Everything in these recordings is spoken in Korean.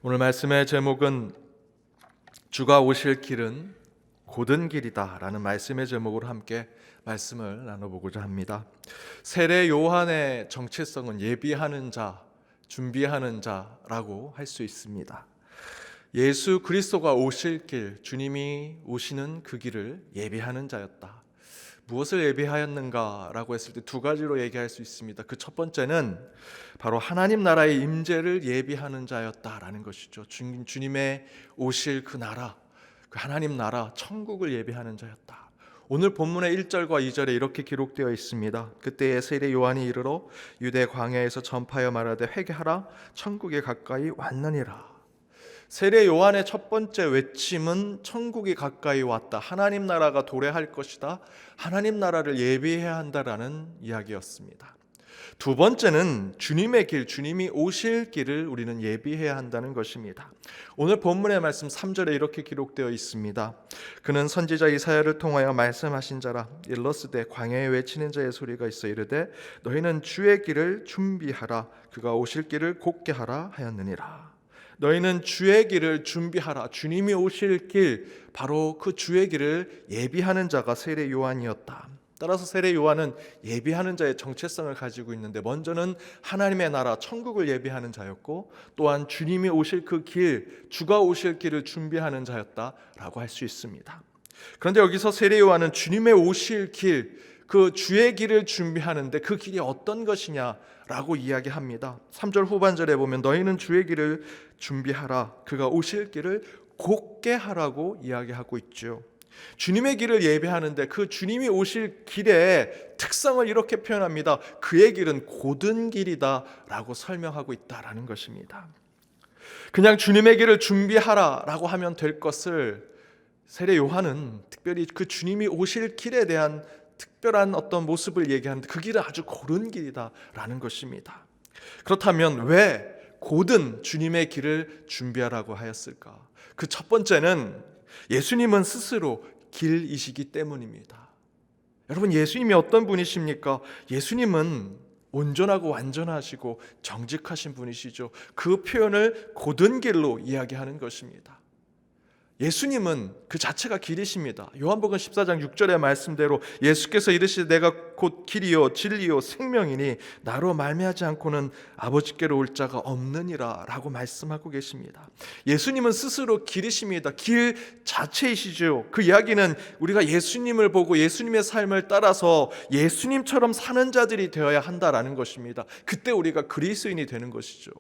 오늘 말씀의 제목은 주가 오실 길은 곧은 길이다 라는 말씀의 제목으로 함께 말씀을 나눠보고자 합니다. 세례 요한의 정체성은 예비하는 자, 준비하는 자라고 할 수 있습니다. 예수 그리스도가 오실 길, 주님이 오시는 그 길을 예비하는 자였다. 무엇을 예비하였는가라고 했을 때 두 가지로 얘기할 수 있습니다. 그 첫 번째는 바로 하나님 나라의 임재를 예비하는 자였다라는 것이죠. 주님의 오실 그 나라, 그 하나님 나라, 천국을 예비하는 자였다. 오늘 본문의 1절과 2절에 이렇게 기록되어 있습니다. 그때에 세례 요한이 이르러 유대 광야에서 전파하여 말하되 회개하라, 천국에 가까이 왔느니라. 세례 요한의 첫 번째 외침은 천국이 가까이 왔다, 하나님 나라가 도래할 것이다, 하나님 나라를 예비해야 한다라는 이야기였습니다. 두 번째는 주님의 길, 주님이 오실 길을 우리는 예비해야 한다는 것입니다. 오늘 본문의 말씀 3절에 이렇게 기록되어 있습니다. 그는 선지자 이사야를 통하여 말씀하신 자라. 일러스되 광야에 외치는 자의 소리가 있어 이르되 너희는 주의 길을 준비하라, 그가 오실 길을 곧게 하라 하였느니라. 너희는 주의 길을 준비하라. 주님이 오실 길, 바로 그 주의 길을 예비하는 자가 세례 요한이었다. 따라서 세례 요한은 예비하는 자의 정체성을 가지고 있는데, 먼저는 하나님의 나라 천국을 예비하는 자였고, 또한 주님이 오실 그 길, 주가 오실 길을 준비하는 자였다라고 할 수 있습니다. 그런데 여기서 세례 요한은 주님의 오실 길, 그 주의 길을 준비하는데 그 길이 어떤 것이냐라고 이야기합니다. 3절 후반절에 보면 너희는 주의 길을 준비하라, 그가 오실 길을 곧게 하라고 이야기하고 있죠. 주님의 길을 예배하는데 그 주님이 오실 길의 특성을 이렇게 표현합니다. 그의 길은 곧은 길이다 라고 설명하고 있다라는 것입니다. 그냥 주님의 길을 준비하라 라고 하면 될 것을 세례 요한은 특별히 그 주님이 오실 길에 대한 특별한 어떤 모습을 얘기하는데, 그 길은 아주 고른 길이다라는 것입니다. 그렇다면 왜 곧은 주님의 길을 준비하라고 하였을까? 그 첫 번째는 예수님은 스스로 길이시기 때문입니다. 여러분, 예수님이 어떤 분이십니까? 예수님은 온전하고 완전하시고 정직하신 분이시죠. 그 표현을 곧은 길로 이야기하는 것입니다. 예수님은 그 자체가 길이십니다. 요한복음 14장 6절의 말씀대로 예수께서 이르시되 내가 곧 길이요 진리요 생명이니 나로 말미암지 않고는 아버지께로 올 자가 없느니라 라고 말씀하고 계십니다. 예수님은 스스로 길이십니다. 길 자체이시죠. 그 이야기는 우리가 예수님을 보고 예수님의 삶을 따라서 예수님처럼 사는 자들이 되어야 한다라는 것입니다. 그때 우리가 그리스도인이 되는 것이죠.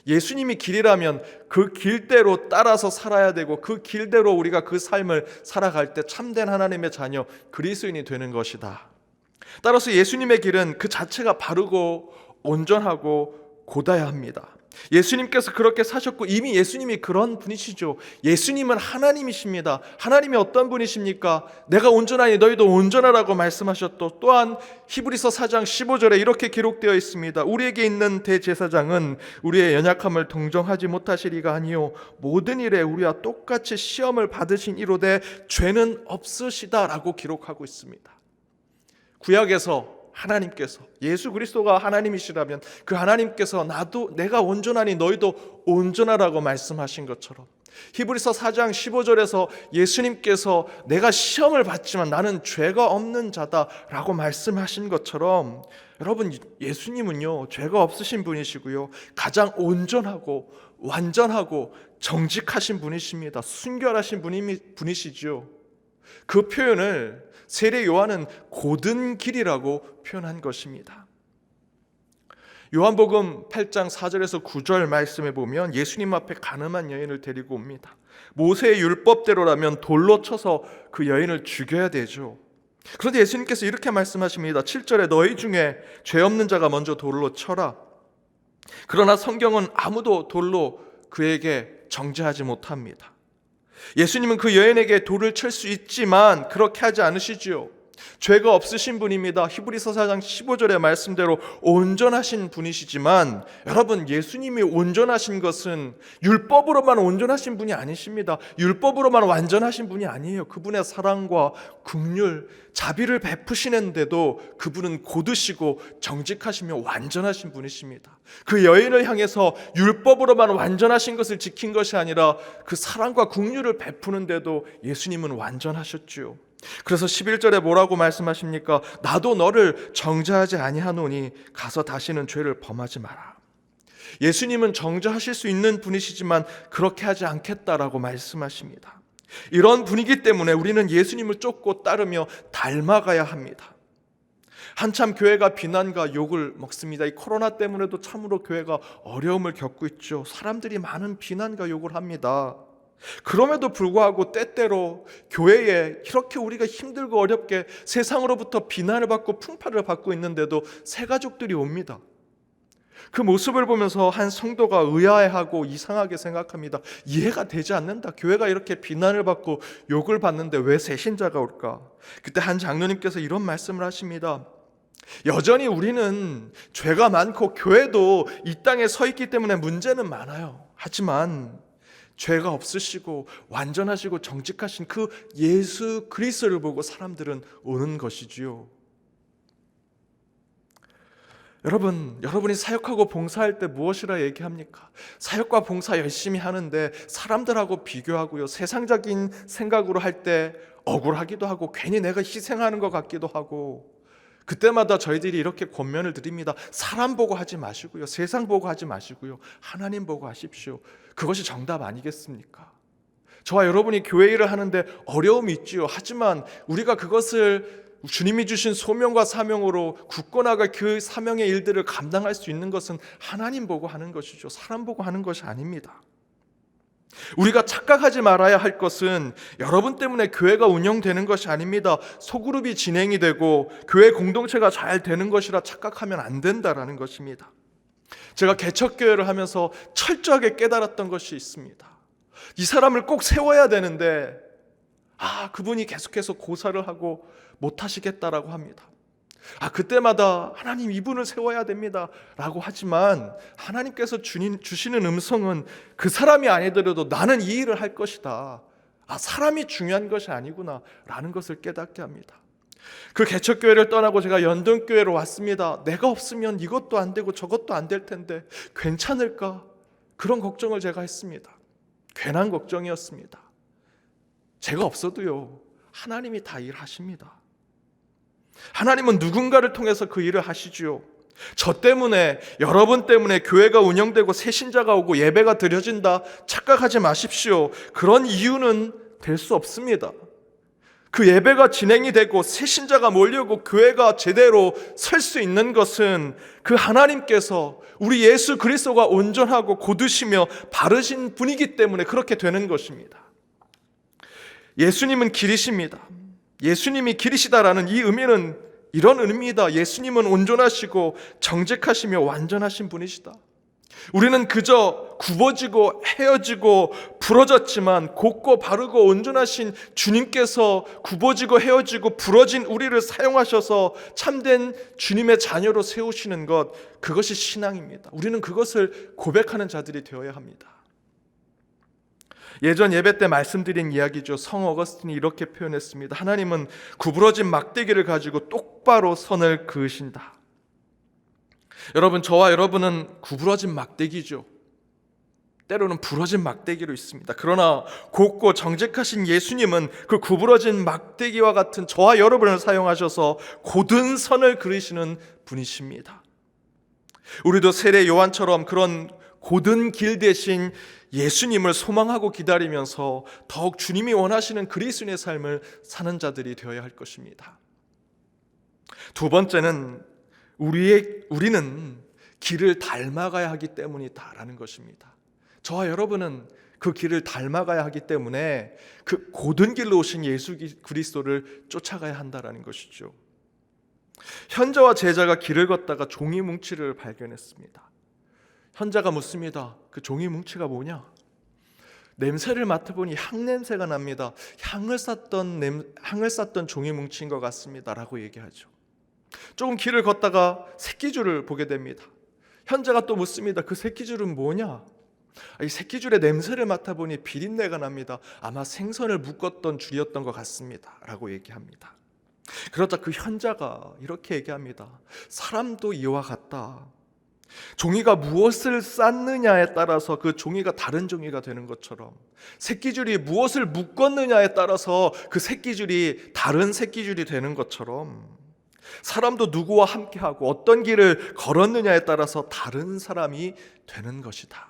예수님이 길이라면 그 길대로 따라서 살아야 되고, 그 길대로 우리가 그 삶을 살아갈 때 참된 하나님의 자녀 그리스도인이 되는 것이다. 따라서 예수님의 길은 그 자체가 바르고 온전하고 곧아야 합니다. 예수님께서 그렇게 사셨고 이미 예수님이 그런 분이시죠. 예수님은 하나님이십니다. 하나님이 어떤 분이십니까? 내가 온전하니 너희도 온전하라고 말씀하셨고, 또한 히브리서 4장 15절에 이렇게 기록되어 있습니다. 우리에게 있는 대제사장은 우리의 연약함을 동정하지 못하시리가 아니요 모든 일에 우리와 똑같이 시험을 받으신 이로되 죄는 없으시다라고 기록하고 있습니다. 구약에서 하나님께서, 예수 그리스도가 하나님이시라면 그 하나님께서 내가 온전하니 너희도 온전하라고 말씀하신 것처럼, 히브리서 4장 15절에서 예수님께서 내가 시험을 받지만 나는 죄가 없는 자다라고 말씀하신 것처럼, 여러분, 예수님은요 죄가 없으신 분이시고요, 가장 온전하고 완전하고 정직하신 분이십니다. 순결하신 분이시죠. 그 표현을 세례 요한은 곧은 길이라고 표현한 것입니다. 요한복음 8장 4절에서 9절 말씀에 보면 예수님 앞에 가늠한 여인을 데리고 옵니다. 모세의 율법대로라면 돌로 쳐서 그 여인을 죽여야 되죠. 그런데 예수님께서 이렇게 말씀하십니다. 7절에 너희 중에 죄 없는 자가 먼저 돌로 쳐라. 그러나 성경은 아무도 돌로 그에게 정죄하지 못합니다. 예수님은 그 여인에게 돌을 칠 수 있지만 그렇게 하지 않으시지요. 죄가 없으신 분입니다. 히브리서 4장 15절의 말씀대로 온전하신 분이시지만 여러분, 예수님이 온전하신 것은 율법으로만 온전하신 분이 아니십니다. 율법으로만 완전하신 분이 아니에요. 그분의 사랑과 긍휼, 자비를 베푸시는데도 그분은 고드시고 정직하시며 완전하신 분이십니다. 그 여인을 향해서 율법으로만 완전하신 것을 지킨 것이 아니라 그 사랑과 긍휼을 베푸는데도 예수님은 완전하셨죠. 그래서 11절에 뭐라고 말씀하십니까? 나도 너를 정죄하지 아니하노니 가서 다시는 죄를 범하지 마라. 예수님은 정죄하실 수 있는 분이시지만 그렇게 하지 않겠다라고 말씀하십니다. 이런 분이기 때문에 우리는 예수님을 쫓고 따르며 닮아가야 합니다. 한참 교회가 비난과 욕을 먹습니다. 이 코로나 때문에도 참으로 교회가 어려움을 겪고 있죠. 사람들이 많은 비난과 욕을 합니다. 그럼에도 불구하고 때때로 교회에 이렇게 우리가 힘들고 어렵게 세상으로부터 비난을 받고 풍파를 받고 있는데도 새 가족들이 옵니다. 그 모습을 보면서 한 성도가 의아해하고 이상하게 생각합니다. 이해가 되지 않는다. 교회가 이렇게 비난을 받고 욕을 받는데 왜 새 신자가 올까? 그때 한 장로님께서 이런 말씀을 하십니다. 여전히 우리는 죄가 많고 교회도 이 땅에 서 있기 때문에 문제는 많아요. 하지만 죄가 없으시고 완전하시고 정직하신 그 예수 그리스도를 보고 사람들은 오는 것이지요. 여러분이 사역하고 봉사할 때 무엇이라 얘기합니까? 사역과 봉사 열심히 하는데 사람들하고 비교하고요, 세상적인 생각으로 할 때 억울하기도 하고 괜히 내가 희생하는 것 같기도 하고, 그때마다 저희들이 이렇게 권면을 드립니다. 사람 보고 하지 마시고요, 세상 보고 하지 마시고요, 하나님 보고 하십시오. 그것이 정답 아니겠습니까? 저와 여러분이 교회 일을 하는데 어려움이 있지요. 하지만 우리가 그것을 주님이 주신 소명과 사명으로 굳건하게 그 사명의 일들을 감당할 수 있는 것은 하나님 보고 하는 것이죠. 사람 보고 하는 것이 아닙니다. 우리가 착각하지 말아야 할 것은 여러분 때문에 교회가 운영되는 것이 아닙니다. 소그룹이 진행이 되고 교회 공동체가 잘 되는 것이라 착각하면 안 된다라는 것입니다. 제가 개척교회를 하면서 철저하게 깨달았던 것이 있습니다. 이 사람을 꼭 세워야 되는데 그분이 계속해서 고사를 하고 못하시겠다라고 합니다. 그때마다 하나님 이분을 세워야 됩니다 라고 하지만 하나님께서 주시는 음성은 그 사람이 아니더라도 나는 이 일을 할 것이다. 사람이 중요한 것이 아니구나 라는 것을 깨닫게 합니다. 그 개척교회를 떠나고 제가 연동교회로 왔습니다. 내가 없으면 이것도 안 되고 저것도 안 될 텐데 괜찮을까? 그런 걱정을 제가 했습니다. 괜한 걱정이었습니다. 제가 없어도요, 하나님이 다 일하십니다. 하나님은 누군가를 통해서 그 일을 하시지요. 저 때문에, 여러분 때문에 교회가 운영되고 새 신자가 오고 예배가 드려진다 착각하지 마십시오. 그런 이유는 될 수 없습니다. 그 예배가 진행이 되고 새 신자가 몰려오고 교회가 제대로 설 수 있는 것은 그 하나님께서 우리 예수 그리스도가 온전하고 고드시며 바르신 분이기 때문에 그렇게 되는 것입니다. 예수님은 길이십니다. 예수님이 길이시다라는 이 의미는 이런 의미이다. 예수님은 온전하시고 정직하시며 완전하신 분이시다. 우리는 그저 굽어지고 헤어지고 부러졌지만 곱고 바르고 온전하신 주님께서 굽어지고 헤어지고 부러진 우리를 사용하셔서 참된 주님의 자녀로 세우시는 것, 그것이 신앙입니다. 우리는 그것을 고백하는 자들이 되어야 합니다. 예전 예배 때 말씀드린 이야기죠. 성 어거스틴이 이렇게 표현했습니다. 하나님은 구부러진 막대기를 가지고 똑바로 선을 그으신다. 여러분, 저와 여러분은 구부러진 막대기죠. 때로는 부러진 막대기로 있습니다. 그러나 곱고 정직하신 예수님은 그 구부러진 막대기와 같은 저와 여러분을 사용하셔서 고든 선을 그리시는 분이십니다. 우리도 세례 요한처럼 그런 고든 길 대신 예수님을 소망하고 기다리면서 더욱 주님이 원하시는 그리스도인의 삶을 사는 자들이 되어야 할 것입니다. 두 번째는 우리는 길을 닮아가야 하기 때문이다라는 것입니다. 저와 여러분은 그 길을 닮아가야 하기 때문에 그 고든 길로 오신 예수 그리스도를 쫓아가야 한다라는 것이죠. 현자와 제자가 길을 걷다가 종이 뭉치를 발견했습니다. 현자가 묻습니다. 그 종이 뭉치가 뭐냐? 냄새를 맡아보니 향 냄새가 납니다. 향을 쌌던 종이 뭉친 것 같습니다 라고 얘기하죠. 조금 길을 걷다가 새끼줄을 보게 됩니다. 현자가 또 묻습니다. 그 새끼줄은 뭐냐? 이 새끼줄의 냄새를 맡아보니 비린내가 납니다. 아마 생선을 묶었던 줄이었던 것 같습니다 라고 얘기합니다. 그러자 그 현자가 이렇게 얘기합니다. 사람도 이와 같다. 종이가 무엇을 쌌느냐에 따라서 그 종이가 다른 종이가 되는 것처럼, 새끼줄이 무엇을 묶었느냐에 따라서 그 새끼줄이 다른 새끼줄이 되는 것처럼, 사람도 누구와 함께하고 어떤 길을 걸었느냐에 따라서 다른 사람이 되는 것이다.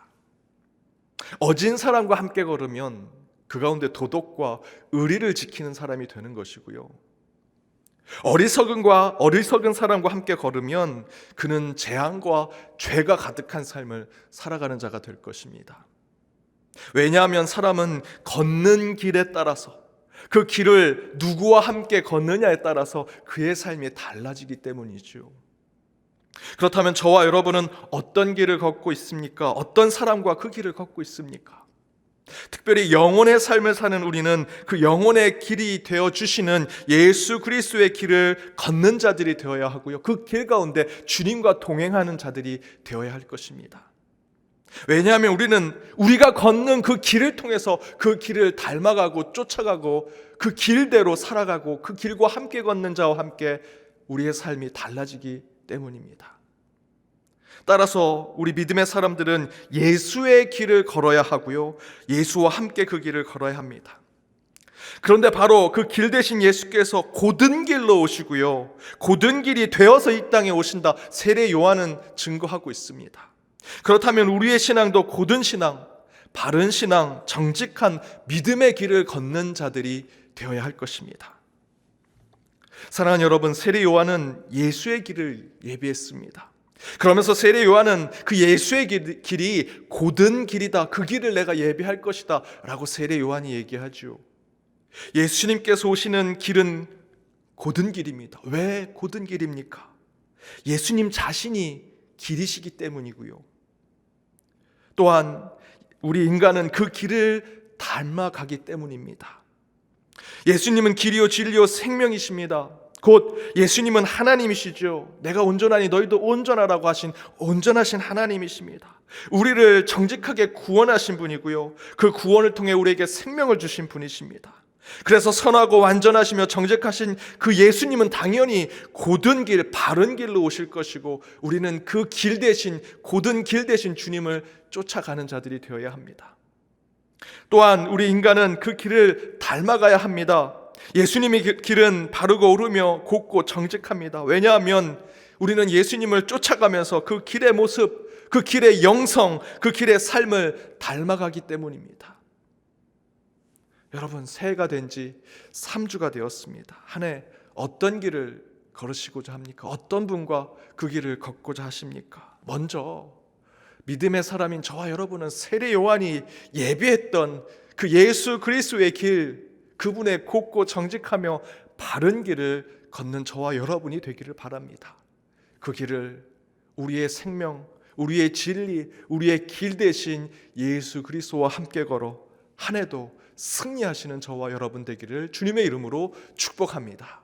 어진 사람과 함께 걸으면 그 가운데 도덕과 의리를 지키는 사람이 되는 것이고요, 어리석은 사람과 함께 걸으면 그는 재앙과 죄가 가득한 삶을 살아가는 자가 될 것입니다. 왜냐하면 사람은 걷는 길에 따라서, 그 길을 누구와 함께 걷느냐에 따라서 그의 삶이 달라지기 때문이죠. 그렇다면 저와 여러분은 어떤 길을 걷고 있습니까? 어떤 사람과 그 길을 걷고 있습니까? 특별히 영혼의 삶을 사는 우리는 그 영혼의 길이 되어주시는 예수 그리스도의 길을 걷는 자들이 되어야 하고요, 그 길 가운데 주님과 동행하는 자들이 되어야 할 것입니다. 왜냐하면 우리는 우리가 걷는 그 길을 통해서 그 길을 닮아가고 쫓아가고 그 길대로 살아가고 그 길과 함께 걷는 자와 함께 우리의 삶이 달라지기 때문입니다. 따라서 우리 믿음의 사람들은 예수의 길을 걸어야 하고요, 예수와 함께 그 길을 걸어야 합니다. 그런데 바로 그 길 대신 예수께서 고든 길로 오시고요, 고든 길이 되어서 이 땅에 오신다, 세례 요한은 증거하고 있습니다. 그렇다면 우리의 신앙도 고든 신앙, 바른 신앙, 정직한 믿음의 길을 걷는 자들이 되어야 할 것입니다. 사랑하는 여러분, 세례 요한은 예수의 길을 예비했습니다. 그러면서 세례 요한은 그 예수의 길이 고든 길이다, 그 길을 내가 예비할 것이다 라고 세례 요한이 얘기하죠. 예수님께서 오시는 길은 고든 길입니다. 왜 고든 길입니까? 예수님 자신이 길이시기 때문이고요, 또한 우리 인간은 그 길을 닮아가기 때문입니다. 예수님은 길이요 진리요 생명이십니다. 곧 예수님은 하나님이시죠. 내가 온전하니 너희도 온전하라고 하신 온전하신 하나님이십니다. 우리를 정직하게 구원하신 분이고요, 그 구원을 통해 우리에게 생명을 주신 분이십니다. 그래서 선하고 완전하시며 정직하신 그 예수님은 당연히 고든 길, 바른 길로 오실 것이고, 우리는 그 길 대신, 고든 길 대신 주님을 쫓아가는 자들이 되어야 합니다. 또한 우리 인간은 그 길을 닮아가야 합니다. 예수님의 길은 바르고 오르며 곱고 정직합니다. 왜냐하면 우리는 예수님을 쫓아가면서 그 길의 모습, 그 길의 영성, 그 길의 삶을 닮아가기 때문입니다. 여러분, 새해가 된 지 3주가 되었습니다. 한 해 어떤 길을 걸으시고자 합니까? 어떤 분과 그 길을 걷고자 하십니까? 먼저 믿음의 사람인 저와 여러분은 세례 요한이 예비했던 그 예수 그리스도의 길, 그분의 곱고 정직하며 바른 길을 걷는 저와 여러분이 되기를 바랍니다. 그 길을 우리의 생명, 우리의 진리, 우리의 길 대신 예수 그리스도와 함께 걸어 한 해도 승리하시는 저와 여러분 되기를 주님의 이름으로 축복합니다.